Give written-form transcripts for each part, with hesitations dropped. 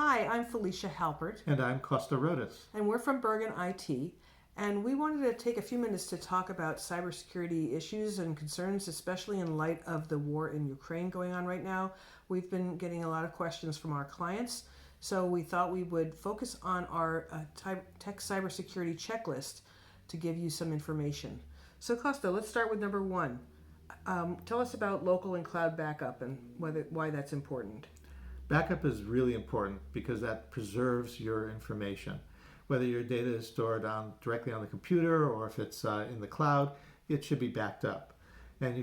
Hi, I'm Felicia Halpert, And I'm Costa Rodas. and we're from Bergen IT. And we wanted to take a few minutes to talk about cybersecurity issues and concerns, especially in light of the war in Ukraine going on right now. We've been getting a lot of questions from our clients, so we thought we would focus on our tech cybersecurity checklist to give you some information. So, Costa, let's start with number one. Tell us about local and cloud backup and why that's important. Backup is really important because that preserves your information. Whether your data is stored directly on the computer or if it's in the cloud, it should be backed up. And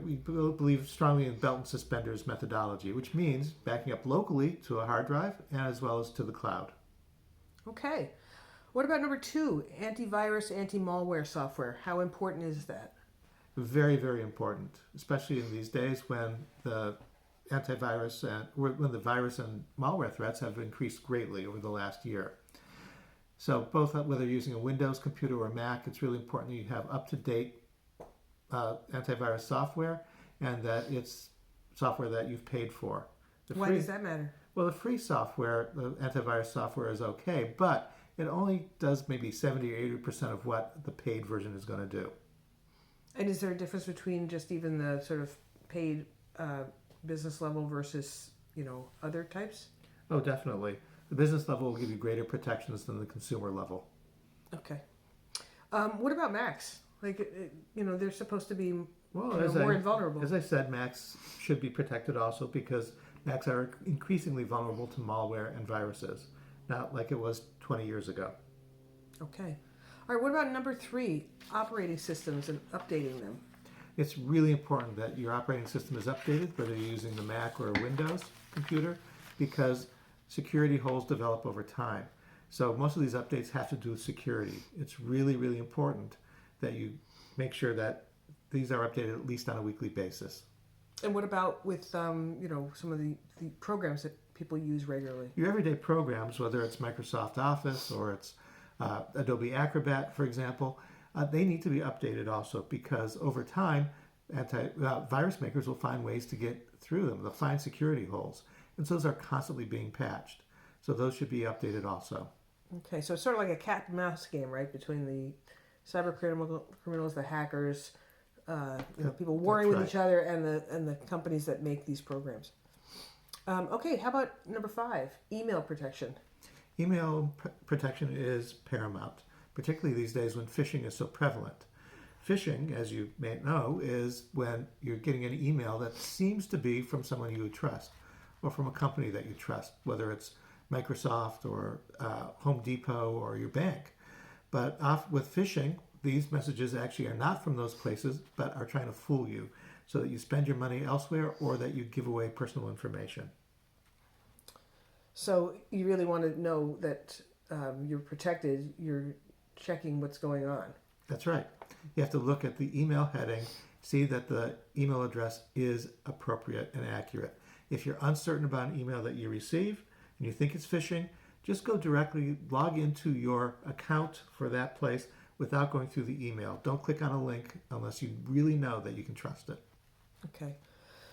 we believe strongly in belt and suspenders methodology, which means backing up locally to a hard drive and as well as to the cloud. Okay. What about number two, antivirus, anti-malware software? How important is that? Very, very important, especially in these days when the when the virus and malware threats have increased greatly over the last year. So both whether you're using a Windows computer or a Mac, it's really important that you have up-to-date antivirus software and that it's software that you've paid for. Why does that matter? Well, the free software, the antivirus software is okay, but it only does maybe 70 or 80% of what the paid version is going to do. And is there a difference between just even the sort of paid business level versus, other types? Oh, definitely. The business level will give you greater protections than the consumer level. Okay. What about Macs? They're supposed to be more invulnerable. As I said, Macs should be protected also because Macs are increasingly vulnerable to malware and viruses, not like it was 20 years ago. Okay. All right, what about number three, operating systems and updating them? It's really important that your operating system is updated, whether you're using the Mac or a Windows computer, because security holes develop over time. So most of these updates have to do with security. It's really, really important that you make sure that these are updated at least on a weekly basis. And what about with, some of the programs that people use regularly? Your everyday programs, whether it's Microsoft Office or it's Adobe Acrobat, for example, they need to be updated also because over time, virus makers will find ways to get through them. They'll find security holes. And so those are constantly being patched. So those should be updated also. Okay, so it's sort of like a cat and mouse game, right? Between the cyber criminals, the hackers, people warring with each other, and the companies that make these programs. Okay, how about number five, email protection? Email protection is paramount, particularly these days when phishing is so prevalent. Phishing, as you may know, is when you're getting an email that seems to be from someone you would trust or from a company that you trust, whether it's Microsoft or Home Depot or your bank. But with phishing, these messages actually are not from those places, but are trying to fool you so that you spend your money elsewhere or that you give away personal information. So you really want to know that you're protected, you're checking what's going on. That's right. You have to look at the email heading, see that the email address is appropriate and accurate. If you're uncertain about an email that you receive and you think it's phishing, just go directly, log into your account for that place without going through the email. Don't click on a link unless you really know that you can trust it. Okay.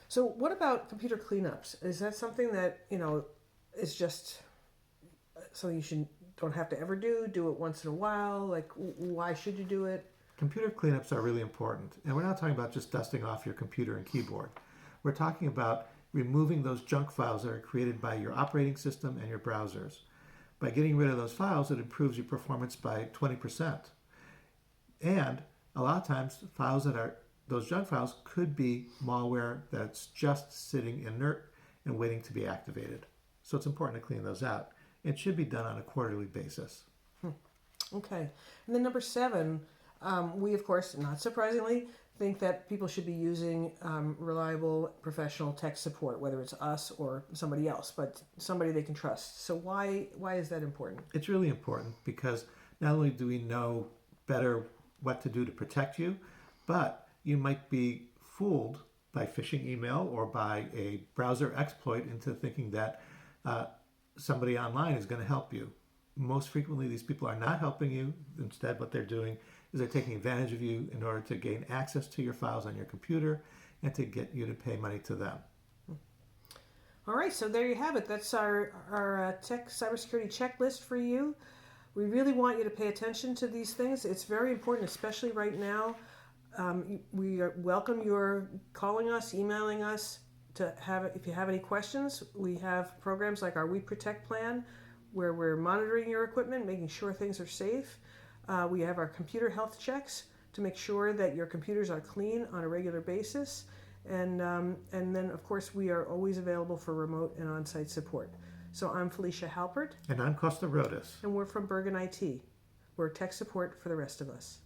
So what about computer cleanups? Is that something that, is just something you don't have to ever do it once in a while? Like, why should you do it? Computer cleanups are really important. And we're not talking about just dusting off your computer and keyboard. We're talking about removing those junk files that are created by your operating system and your browsers. By getting rid of those files, it improves your performance by 20%. And a lot of times, those junk files could be malware that's just sitting inert and waiting to be activated. So it's important to clean those out. It should be done on a quarterly basis. Okay. And then number seven, we, of course, not surprisingly, think that people should be using reliable professional tech support, whether it's us or somebody else, but somebody they can trust. So why is that important? It's really important because not only do we know better what to do to protect you, but you might be fooled by phishing email or by a browser exploit into thinking that somebody online is going to help you. Most frequently, these people are not helping you. Instead, what they're doing is they're taking advantage of you in order to gain access to your files on your computer and to get you to pay money to them. All right, so there you have it. That's our tech cybersecurity checklist for you. We really want you to pay attention to these things. It's very important, especially right now. We welcome your calling us, emailing us to have. If you have any questions, we have programs like our We Protect plan, where we're monitoring your equipment, making sure things are safe. We have our computer health checks to make sure that your computers are clean on a regular basis. And then, of course, we are always available for remote and on-site support. So I'm Felicia Halpert. And I'm Costa Rodas. And we're from Bergen IT. We're tech support for the rest of us.